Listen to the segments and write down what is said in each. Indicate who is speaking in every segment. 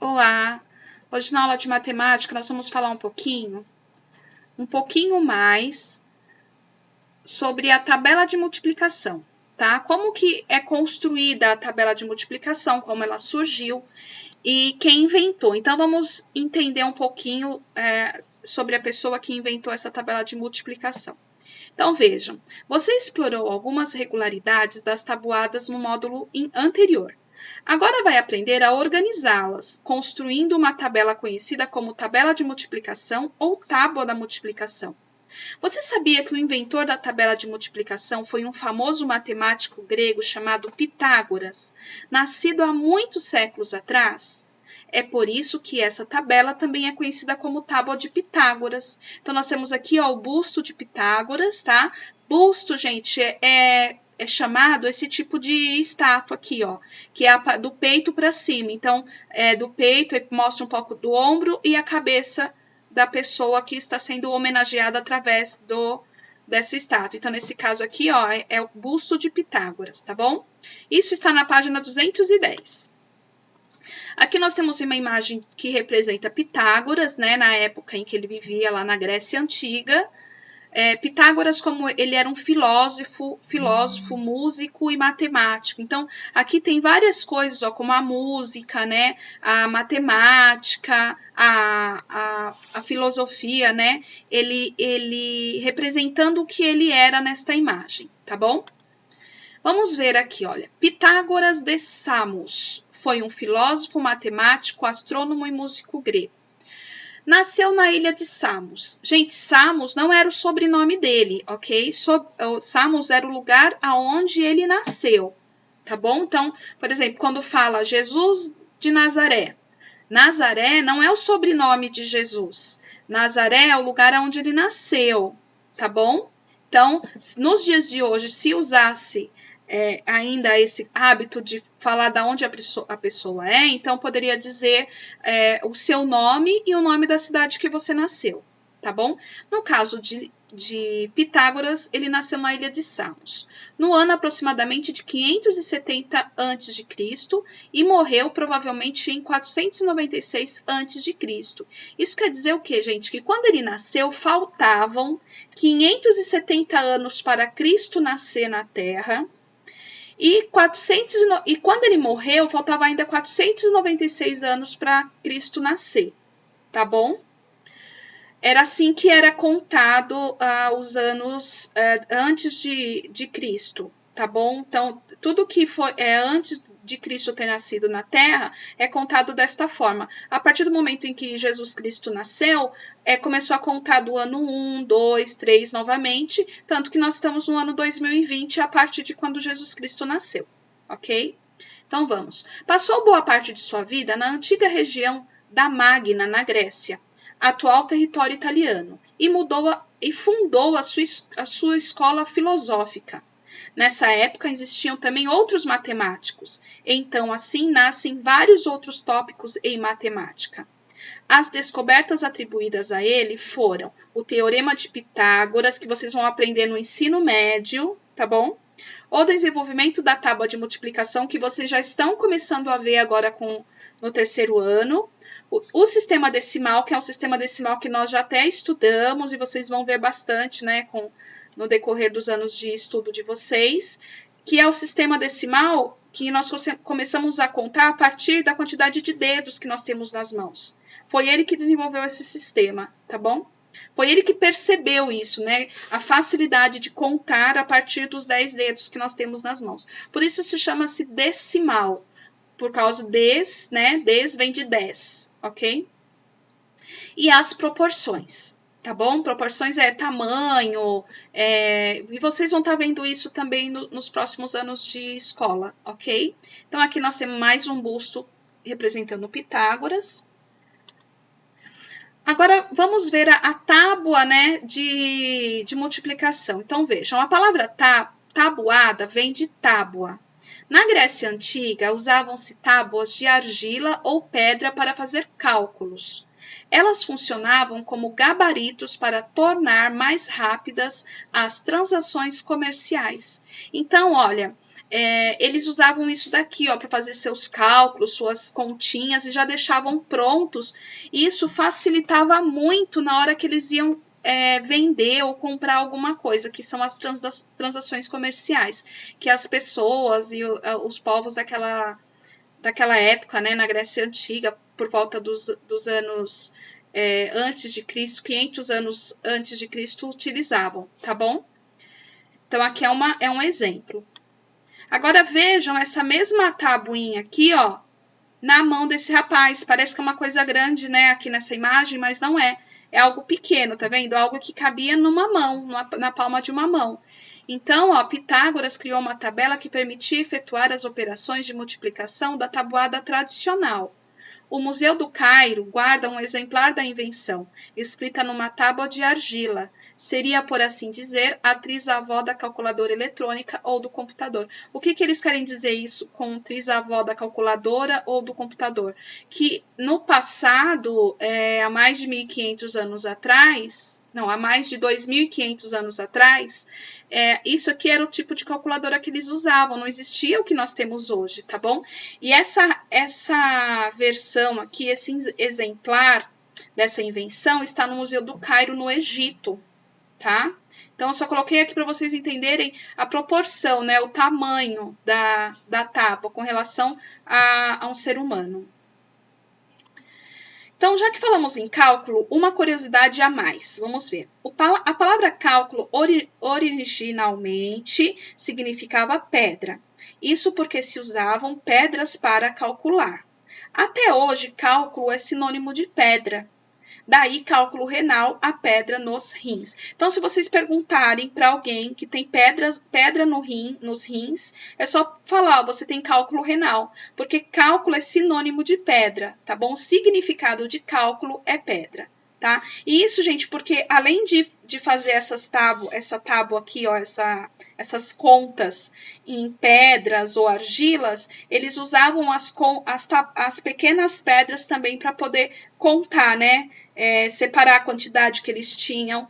Speaker 1: Olá! Hoje na aula de matemática nós vamos falar um pouquinho mais sobre a tabela de multiplicação, tá? Como que é construída a tabela de multiplicação, como ela surgiu e quem inventou. Então vamos entender um pouquinho sobre a pessoa que inventou essa tabela de multiplicação. Então vejam, você explorou algumas regularidades das tabuadas no módulo anterior. Agora vai aprender a organizá-las, construindo uma tabela conhecida como tabela de multiplicação ou tábua da multiplicação. Você sabia que o inventor da tabela de multiplicação foi um famoso matemático grego chamado Pitágoras, nascido há muitos séculos atrás? É por isso que essa tabela também é conhecida como tábua de Pitágoras. Então, nós temos aqui ó, o busto de Pitágoras, tá? Busto, gente, é chamado esse tipo de estátua aqui, ó, que é do peito para cima. Então, do peito, mostra um pouco do ombro e a cabeça da pessoa que está sendo homenageada através dessa estátua. Então, nesse caso aqui, ó, é o busto de Pitágoras, tá bom? Isso está na página 210. Aqui nós temos uma imagem que representa Pitágoras, né, na época em que ele vivia lá na Grécia Antiga. Pitágoras, como ele era um filósofo, músico e matemático. Então, aqui tem várias coisas, ó, como a música, né, a matemática, a filosofia, né, ele representando o que ele era nesta imagem, tá bom? Vamos ver aqui, olha, Pitágoras de Samos foi um filósofo, matemático, astrônomo e músico grego. Nasceu na ilha de Samos. Gente, Samos não era o sobrenome dele, ok? Samos era o lugar aonde ele nasceu, tá bom? Então, por exemplo, quando fala Jesus de Nazaré, Nazaré não é o sobrenome de Jesus. Nazaré é o lugar onde ele nasceu, tá bom? Então, nos dias de hoje, se usasse ainda esse hábito de falar de onde a pessoa é, então poderia dizer o seu nome e o nome da cidade que você nasceu, tá bom? No caso de Pitágoras, ele nasceu na ilha de Samos, no ano aproximadamente de 570 a.C. e morreu provavelmente em 496 a.C. Isso quer dizer o quê, gente? Que quando ele nasceu, faltavam 570 anos para Cristo nascer na Terra, e quando ele morreu, faltava ainda 496 anos para Cristo nascer, tá bom? Era assim que era contado os anos antes de Cristo, tá bom? Então, tudo que foi antes de Cristo ter nascido na Terra é contado desta forma. A partir do momento em que Jesus Cristo nasceu, começou a contar do ano 1, 2, 3 novamente, tanto que nós estamos no ano 2020 a partir de quando Jesus Cristo nasceu, ok? Então vamos. Passou boa parte de sua vida na antiga região da Magna, na Grécia, atual território italiano, e fundou a sua escola filosófica. Nessa época existiam também outros matemáticos, então assim nascem vários outros tópicos em matemática. As descobertas atribuídas a ele foram o Teorema de Pitágoras, que vocês vão aprender no ensino médio, tá bom? O desenvolvimento da tábua de multiplicação, que vocês já estão começando a ver agora no terceiro ano. O sistema decimal, que é um sistema decimal que nós já até estudamos e vocês vão ver bastante, né, no decorrer dos anos de estudo de vocês, que é o sistema decimal que nós começamos a contar a partir da quantidade de dedos que nós temos nas mãos. Foi ele que desenvolveu esse sistema, tá bom? Foi ele que percebeu isso, né? A facilidade de contar a partir dos 10 dedos que nós temos nas mãos. Por isso se chama-se decimal, por causa né? Vem de 10, ok? E as proporções, tá bom? Proporções é tamanho, e vocês vão estar vendo isso também nos próximos anos de escola, ok? Então, aqui nós temos mais um busto representando Pitágoras. Agora, vamos ver a tábua, né, de multiplicação. Então, vejam, a palavra tabuada vem de tábua. Na Grécia Antiga, usavam-se tábuas de argila ou pedra para fazer cálculos. Elas funcionavam como gabaritos para tornar mais rápidas as transações comerciais. Então, olha, eles usavam isso daqui, ó, para fazer seus cálculos, suas continhas, e já deixavam prontos. E isso facilitava muito na hora que eles iam vender ou comprar alguma coisa, que são as transações comerciais, que as pessoas e os povos daquela época, né, na Grécia Antiga, por volta dos anos antes de Cristo, 500 anos antes de Cristo, utilizavam, tá bom? Então, aqui é um exemplo. Agora, vejam essa mesma tabuinha aqui, ó, na mão desse rapaz. Parece que é uma coisa grande, né, aqui nessa imagem, mas não é. É algo pequeno, tá vendo? Algo que cabia numa mão, na palma de uma mão. Então, ó, Pitágoras criou uma tabela que permitia efetuar as operações de multiplicação da tabuada tradicional. O Museu do Cairo guarda um exemplar da invenção, escrita numa tábua de argila. Seria, por assim dizer, a trisavó da calculadora eletrônica ou do computador. O que eles querem dizer isso com trisavó da calculadora ou do computador? Que no passado, há mais de 1.500 anos atrás, não, há mais de 2.500 anos atrás, isso aqui era o tipo de calculadora que eles usavam, não existia o que nós temos hoje, tá bom? E essa versão aqui, esse exemplar dessa invenção está no Museu do Cairo, no Egito, tá? Então, eu só coloquei aqui para vocês entenderem a proporção, né, o tamanho da tábua com relação a um ser humano. Então, já que falamos em cálculo, uma curiosidade a mais. Vamos ver. A palavra cálculo originalmente significava pedra. Isso porque se usavam pedras para calcular. Até hoje, cálculo é sinônimo de pedra. Daí, cálculo renal, a pedra nos rins. Então, se vocês perguntarem para alguém que tem pedra nos rins, é só falar, você tem cálculo renal, porque cálculo é sinônimo de pedra, tá bom? O significado de cálculo é pedra, tá? E isso, gente, porque além de fazer essa tábua aqui, ó, essas contas em pedras ou argilas, eles usavam as pequenas pedras também para poder contar, né? Separar a quantidade que eles tinham,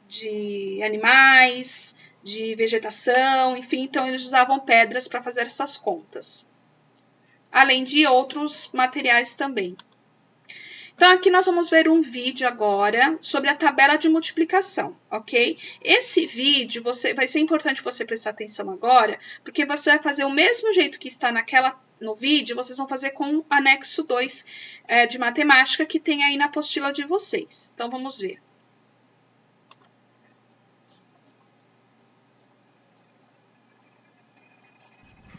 Speaker 1: de animais, de vegetação, enfim, então eles usavam pedras para fazer essas contas. Além de outros materiais também. Então, aqui nós vamos ver um vídeo agora sobre a tabela de multiplicação, ok? Esse vídeo vai ser importante você prestar atenção agora, porque você vai fazer o mesmo jeito que está no vídeo, vocês vão fazer com o anexo 2 de matemática que tem aí na apostila de vocês. Então, vamos ver.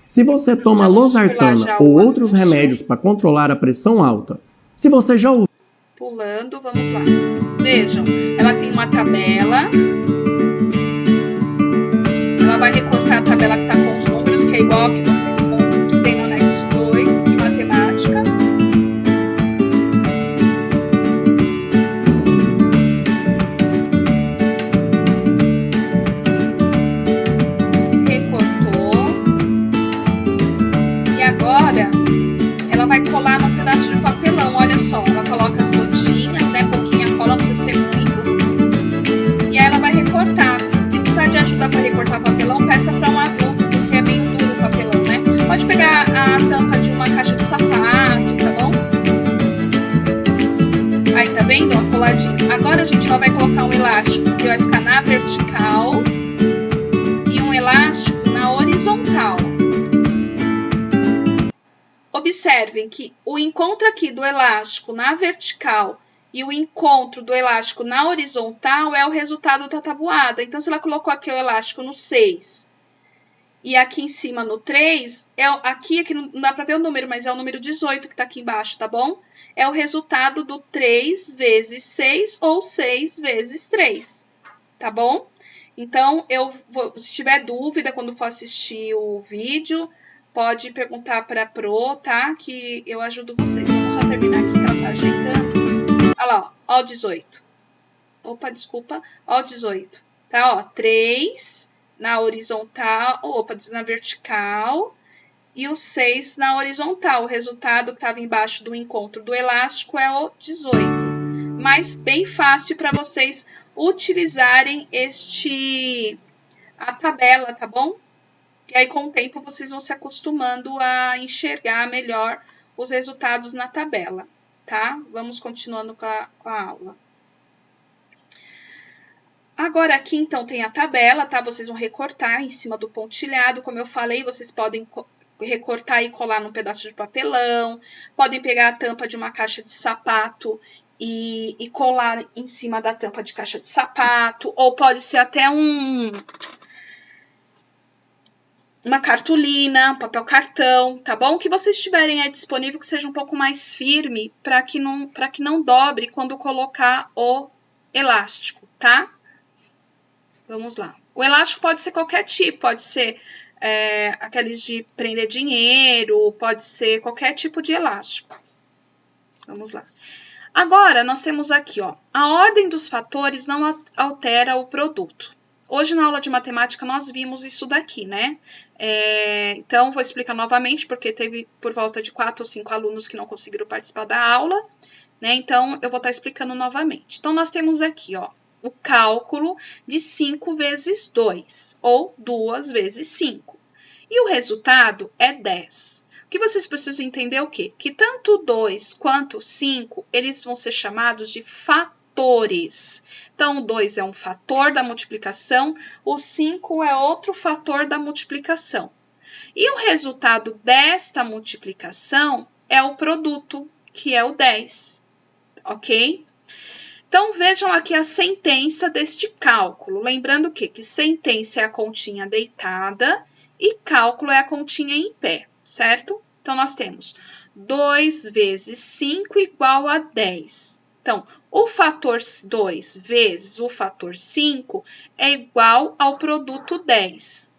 Speaker 2: Se você toma losartana ou outros remédios para controlar a pressão alta, se você já ouviu...
Speaker 1: Pulando, vamos lá. Vejam, ela tem uma tabela. Ela vai recortar a tabela que está com os números, que é igual a que vocês que tem no anexo 2 de matemática. Recortou. E agora, ela vai colar num pedaço de papelão, olha só. Ela coloca as gotinhas, né? Pouquinha cola, não precisa ser muito. E aí ela vai recortar. Se precisar de ajuda para recortar papelão, peça para um adulto, porque é bem duro o papelão, né? Pode pegar a tampa de uma caixa de sapato, tá bom? Aí, tá vendo? Ó, coladinho. Agora, gente, ela vai colocar um elástico que vai ficar na vertical e um elástico na horizontal. Observem que o encontro aqui do elástico na vertical e o encontro do elástico na horizontal é o resultado da tabuada. Então, se ela colocou aqui o elástico no 6 e aqui em cima no 3, aqui não dá para ver o número, mas é o número 18 que está aqui embaixo, tá bom? É o resultado do 3 vezes 6 ou 6 vezes 3, tá bom? Então, se tiver dúvida quando for assistir o vídeo, pode perguntar para a Pro, tá? Que eu ajudo vocês. Vamos só terminar aqui que ela tá ajeitando. Olha lá, ó o 18. Opa, desculpa. Ó o 18. Tá, ó, 3 na horizontal, na vertical e o 6 na horizontal. O resultado que estava embaixo do encontro do elástico é o 18. Mas bem fácil para vocês utilizarem a tabela, tá bom? E aí, com o tempo, vocês vão se acostumando a enxergar melhor os resultados na tabela, tá? Vamos continuando com a aula. Agora, aqui, então, tem a tabela, tá? Vocês vão recortar em cima do pontilhado. Como eu falei, vocês podem recortar e colar num pedaço de papelão. Podem pegar a tampa de uma caixa de sapato e colar em cima da tampa de caixa de sapato. Ou pode ser até uma cartolina, papel cartão, tá bom? O que vocês tiverem aí disponível que seja um pouco mais firme para que não dobre quando colocar o elástico, tá? Vamos lá. O elástico pode ser qualquer tipo, pode ser aqueles de prender dinheiro, pode ser qualquer tipo de elástico. Vamos lá. Agora, nós temos aqui, ó, a ordem dos fatores não altera o produto. Hoje, na aula de matemática, nós vimos isso daqui, né? Então, vou explicar novamente, porque teve por volta de 4 ou 5 alunos que não conseguiram participar da aula, né? Então, eu vou estar explicando novamente. Então, nós temos aqui, ó, o cálculo de 5 vezes 2, ou 2 vezes 5. E o resultado é 10. O que vocês precisam entender é o quê? Que tanto 2 quanto 5, eles vão ser chamados de fatores. Então, o 2 é um fator da multiplicação, o 5 é outro fator da multiplicação. E o resultado desta multiplicação é o produto, que é o 10, ok? Então, vejam aqui a sentença deste cálculo. Lembrando o quê? Que sentença é a continha deitada e cálculo é a continha em pé, certo? Então, nós temos 2 vezes 5 igual a 10. Então, o fator 2 vezes o fator 5 é igual ao produto 10.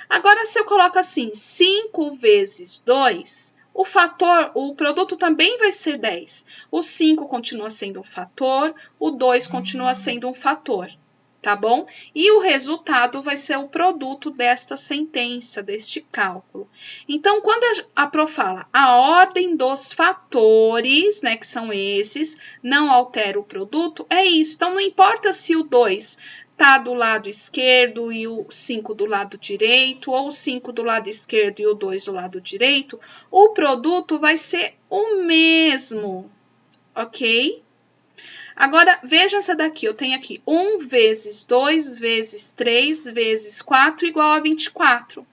Speaker 1: Agora, se eu coloco assim, 5 vezes 2, o produto também vai ser 10. O 5 continua sendo um fator, o 2 continua sendo um fator, tá bom? E o resultado vai ser o produto desta sentença, deste cálculo. Então, quando a Pro fala a ordem dos fatores, né, que são esses, não altera o produto, é isso. Então, não importa se o 2 tá do lado esquerdo e o 5 do lado direito, ou o 5 do lado esquerdo e o 2 do lado direito, o produto vai ser o mesmo, ok? Agora, veja essa daqui, eu tenho aqui 1 vezes 2 vezes 3 vezes 4 igual a 24.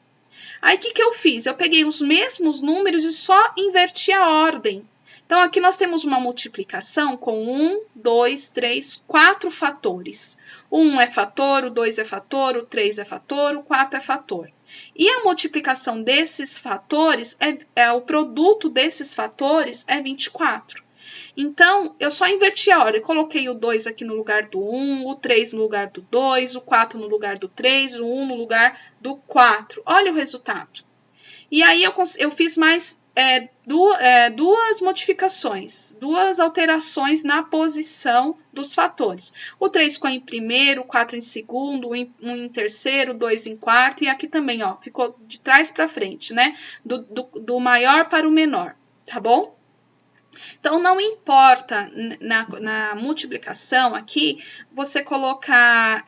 Speaker 1: Aí, o que eu fiz? Eu peguei os mesmos números e só inverti a ordem. Então, aqui nós temos uma multiplicação com 1, 2, 3, 4 fatores. O 1 é fator, o 2 é fator, o 3 é fator, o 4 é fator. E a multiplicação desses fatores, o produto desses fatores é 24. Então, eu só inverti a ordem. Coloquei o 2 aqui no lugar do 1, o 3 no lugar do 2, o 4 no lugar do 3, o 1 no lugar do 4. Olha o resultado. E aí, eu fiz mais duas modificações, duas alterações na posição dos fatores. O 3 ficou em primeiro, o 4 em segundo, um em terceiro, 2 em quarto, e aqui também, ó, ficou de trás para frente, né? Do maior para o menor, tá bom? Então, não importa na multiplicação aqui, você colocar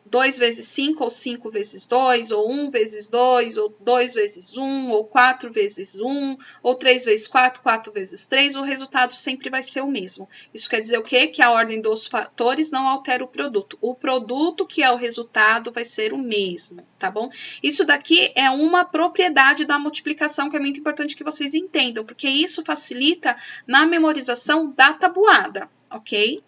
Speaker 1: 2 vezes 5, ou 5 vezes 2, ou 1 vezes 2, ou 2 vezes 1, ou 4 vezes 1, ou 3 vezes 4, 4 vezes 3, o resultado sempre vai ser o mesmo. Isso quer dizer o quê? Que a ordem dos fatores não altera o produto. O produto, que é o resultado, vai ser o mesmo, tá bom? Isso daqui é uma propriedade da multiplicação que é muito importante que vocês entendam, porque isso facilita na memorização da tabuada, ok?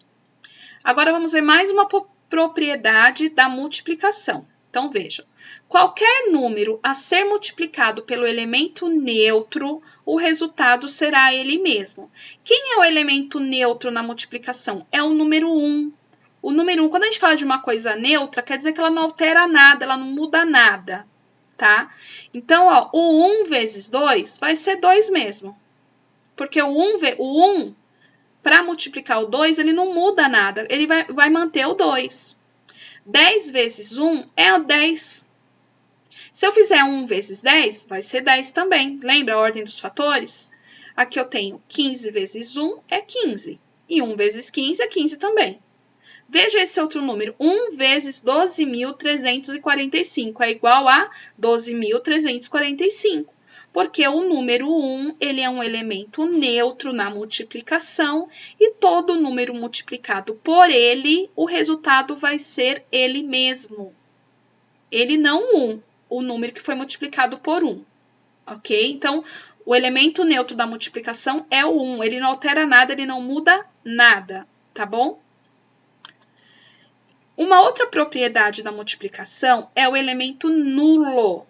Speaker 1: Agora, vamos ver mais uma propriedade da multiplicação. Então, vejam. Qualquer número a ser multiplicado pelo elemento neutro, o resultado será ele mesmo. Quem é o elemento neutro na multiplicação? É o número 1. O número 1, quando a gente fala de uma coisa neutra, quer dizer que ela não altera nada, ela não muda nada, tá? Então, ó, o 1 vezes 2 vai ser 2 mesmo. Porque o 1 para multiplicar o 2, ele não muda nada, ele vai manter o 2. 10 vezes 1 é o 10. Se eu fizer 1 vezes 10, vai ser 10 também. Lembra a ordem dos fatores? Aqui eu tenho 15 vezes 1 é 15. E 1 vezes 15 é 15 também. Veja esse outro número. 1 vezes 12.345 é igual a 12.345. Porque o número 1, ele é um elemento neutro na multiplicação e todo número multiplicado por ele, o resultado vai ser ele mesmo. Ele não 1, o número que foi multiplicado por 1, ok? Então, o elemento neutro da multiplicação é o 1, ele não altera nada, ele não muda nada, tá bom? Uma outra propriedade da multiplicação é o elemento nulo.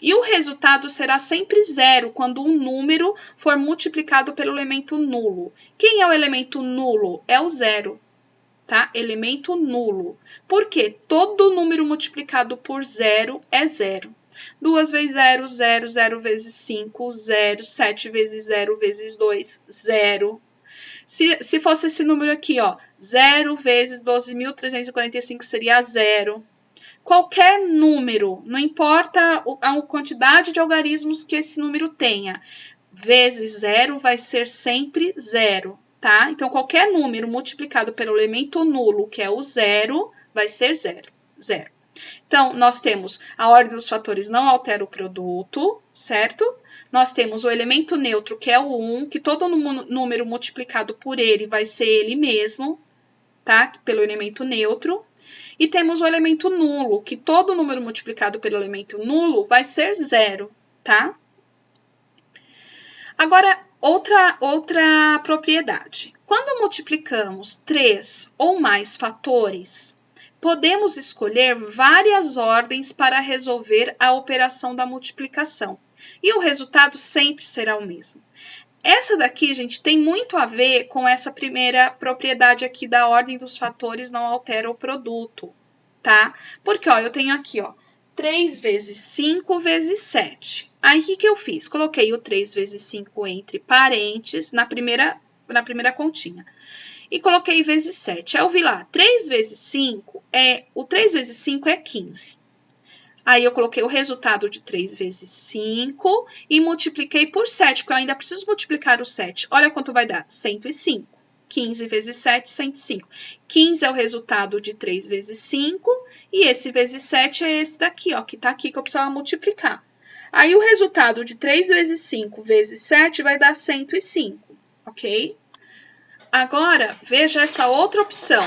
Speaker 1: E o resultado será sempre zero quando um número for multiplicado pelo elemento nulo. Quem é o elemento nulo? É o zero, tá? Elemento nulo. Por quê? Todo número multiplicado por zero é zero. 2 vezes 0, 0, 0 vezes 5, 0, 7 vezes 0 vezes 2, 0. Se fosse esse número aqui, ó, 0 vezes 12.345 seria 0. Qualquer número, não importa a quantidade de algarismos que esse número tenha, vezes 0 vai ser sempre 0, tá? Então, qualquer número multiplicado pelo elemento nulo, que é o 0, vai ser 0, 0. Então, nós temos a ordem dos fatores não altera o produto, certo? Nós temos o elemento neutro, que é o 1, que todo número multiplicado por ele vai ser ele mesmo, tá? Pelo elemento neutro. E temos o elemento nulo, que todo número multiplicado pelo elemento nulo vai ser 0, tá? Agora, outra propriedade. Quando multiplicamos 3 ou mais fatores, podemos escolher várias ordens para resolver a operação da multiplicação. E o resultado sempre será o mesmo. Essa daqui, gente, tem muito a ver com essa primeira propriedade aqui da ordem dos fatores não altera o produto, tá? Porque, ó, eu tenho aqui, ó, 3 vezes 5 vezes 7. Aí, o que eu fiz? Coloquei o 3 vezes 5 entre parênteses na primeira continha. E coloquei vezes 7. Aí, eu vi lá, 3 vezes 5 o 3 vezes 5 é 15. Aí, eu coloquei o resultado de 3 vezes 5 e multipliquei por 7, porque eu ainda preciso multiplicar o 7. Olha quanto vai dar, 105. 15 vezes 7, 105. 15 é o resultado de 3 vezes 5 e esse vezes 7 é esse daqui, ó, que tá aqui que eu precisava multiplicar. Aí, o resultado de 3 vezes 5 vezes 7 vai dar 105, ok? Agora, veja essa outra opção.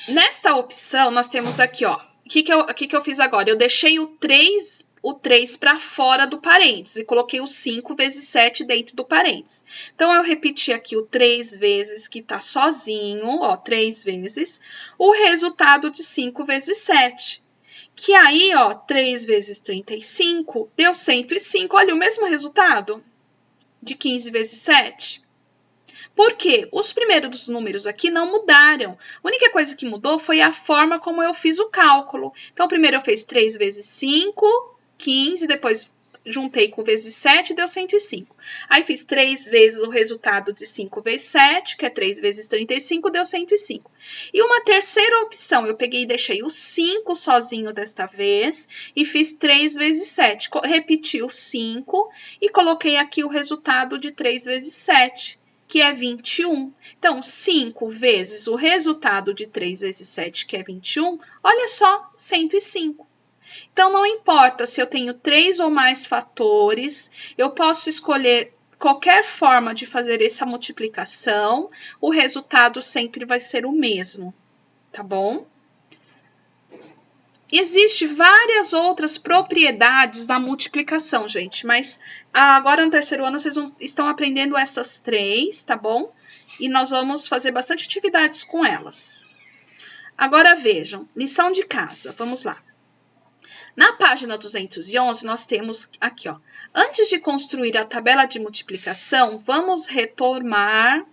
Speaker 1: Nesta opção, nós temos aqui, ó, o que eu fiz agora? Eu deixei o 3 para fora do parênteses e coloquei o 5 vezes 7 dentro do parênteses. Então, eu repeti aqui o 3 vezes, que está sozinho, ó, 3 vezes, o resultado de 5 vezes 7. Que aí, ó, 3 vezes 35 deu 105. Olha, o mesmo resultado de 15 vezes 7. Por quê? Os primeiros números aqui não mudaram. A única coisa que mudou foi a forma como eu fiz o cálculo. Então, primeiro eu fiz 3 vezes 5, 15, depois juntei com vezes 7, deu 105. Aí, fiz 3 vezes o resultado de 5 vezes 7, que é 3 vezes 35, deu 105. E uma terceira opção, eu peguei e deixei o 5 sozinho desta vez e fiz 3 vezes 7. Repeti o 5 e coloquei aqui o resultado de 3 vezes 7. Que é 21. Então, 5 vezes o resultado de 3 vezes 7, que é 21, olha só, 105. Então, não importa se eu tenho 3 ou mais fatores, eu posso escolher qualquer forma de fazer essa multiplicação, o resultado sempre vai ser o mesmo, tá bom? Existem várias outras propriedades da multiplicação, gente, mas agora no terceiro ano vocês estão aprendendo essas 3, tá bom? E nós vamos fazer bastante atividades com elas. Agora vejam, lição de casa, vamos lá. Na página 211, nós temos aqui, ó. Antes de construir a tabela de multiplicação, vamos retomar...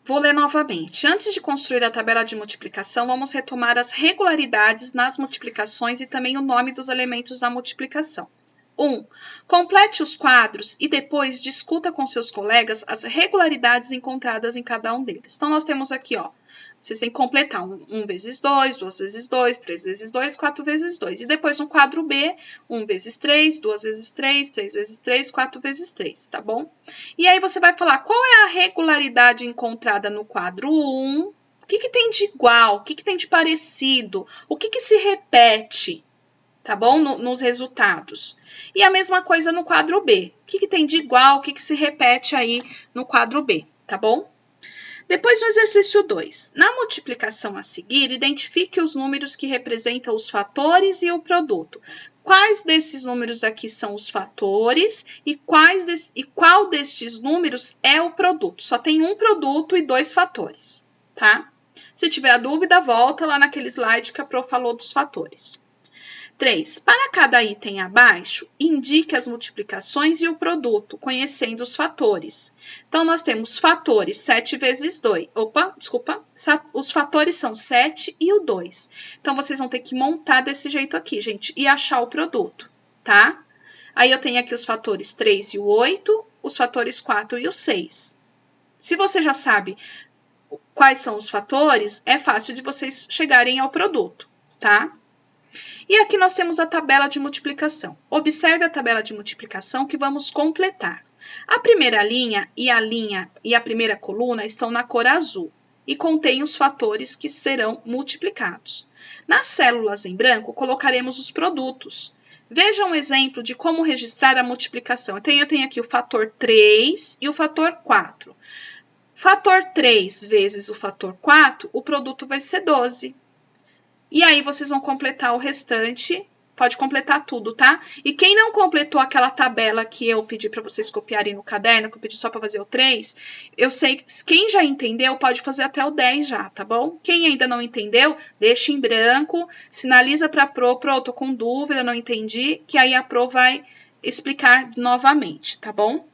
Speaker 1: Vou ler novamente. Antes de construir a tabela de multiplicação, vamos retomar as regularidades nas multiplicações e também o nome dos elementos da multiplicação. 1. Complete os quadros e depois discuta com seus colegas as regularidades encontradas em cada um deles. Então, nós temos aqui, ó, Vocês têm que completar 1 vezes 2, 2 vezes 2, 3 vezes 2, 4 vezes 2. E depois no quadro B, 1 vezes 3, 2 vezes 3, 3 vezes 3, 4 vezes 3, tá bom? E aí você vai falar qual é a regularidade encontrada no quadro 1, o que tem de igual, o que tem de parecido, o que se repete, tá bom? Nos resultados. E a mesma coisa no quadro B. O que tem de igual, o que se repete aí no quadro B, tá bom? Depois, no exercício 2, na multiplicação a seguir, identifique os números que representam os fatores e o produto. Quais desses números aqui são os fatores e qual destes números é o produto? Só tem um produto e 2 fatores, tá? Se tiver dúvida, volta lá naquele slide que a Pro falou dos fatores. 3. Para cada item abaixo, indique as multiplicações e o produto, conhecendo os fatores. Então, nós temos fatores 7 vezes 2. Os fatores são 7 e o 2. Então, vocês vão ter que montar desse jeito aqui, gente, e achar o produto, tá? Aí, eu tenho aqui os fatores 3 e o 8, os fatores 4 e o 6. Se você já sabe quais são os fatores, é fácil de vocês chegarem ao produto, tá? E aqui nós temos a tabela de multiplicação. Observe a tabela de multiplicação que vamos completar. A primeira linha e a primeira coluna estão na cor azul e contêm os fatores que serão multiplicados. Nas células em branco, colocaremos os produtos. Veja um exemplo de como registrar a multiplicação. Então, eu tenho aqui o fator 3 e o fator 4. Fator 3 vezes o fator 4, o produto vai ser 12. E aí, vocês vão completar o restante, pode completar tudo, tá? E quem não completou aquela tabela que eu pedi para vocês copiarem no caderno, que eu pedi só para fazer o 3, eu sei que quem já entendeu pode fazer até o 10 já, tá bom? Quem ainda não entendeu, deixa em branco, sinaliza para a Pro, tô com dúvida, não entendi, que aí a Pro vai explicar novamente, tá bom?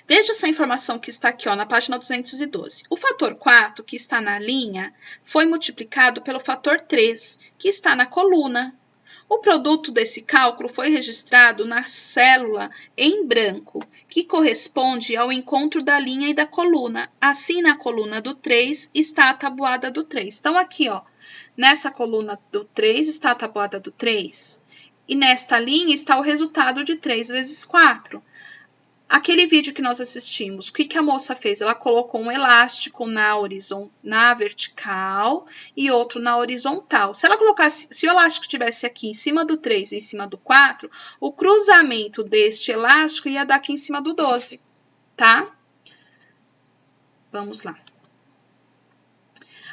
Speaker 1: Veja essa informação que está aqui, ó, na página 212. O fator 4, que está na linha, foi multiplicado pelo fator 3, que está na coluna. O produto desse cálculo foi registrado na célula em branco, que corresponde ao encontro da linha e da coluna. Assim, na coluna do 3 está a tabuada do 3. Então, aqui, ó, nessa coluna do 3 está a tabuada do 3. E nesta linha está o resultado de 3 vezes 4. Aquele vídeo que nós assistimos, o que a moça fez? Ela colocou um elástico na vertical e outro na horizontal. Se ela colocasse, se o elástico estivesse aqui em cima do 3 e em cima do 4, o cruzamento deste elástico ia dar aqui em cima do 12, tá? Vamos lá.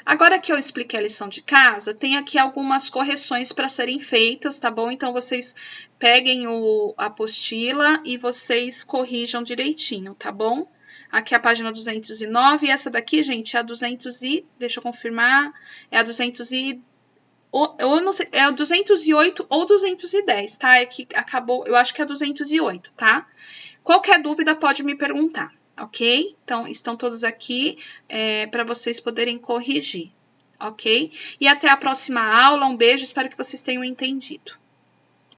Speaker 1: Agora que eu expliquei a lição de casa, tem aqui algumas correções para serem feitas, tá bom? Então, vocês peguem a apostila e vocês corrijam direitinho, tá bom? Aqui é a página 209 e essa daqui, gente, é a 200 e... Deixa eu confirmar. É a 200 e... Eu não sei, é a 208 ou 210, tá? É que acabou, eu acho que é a 208, tá? Qualquer dúvida pode me perguntar. Ok? Então, estão todos aqui para vocês poderem corrigir, ok? E até a próxima aula. Um beijo, espero que vocês tenham entendido.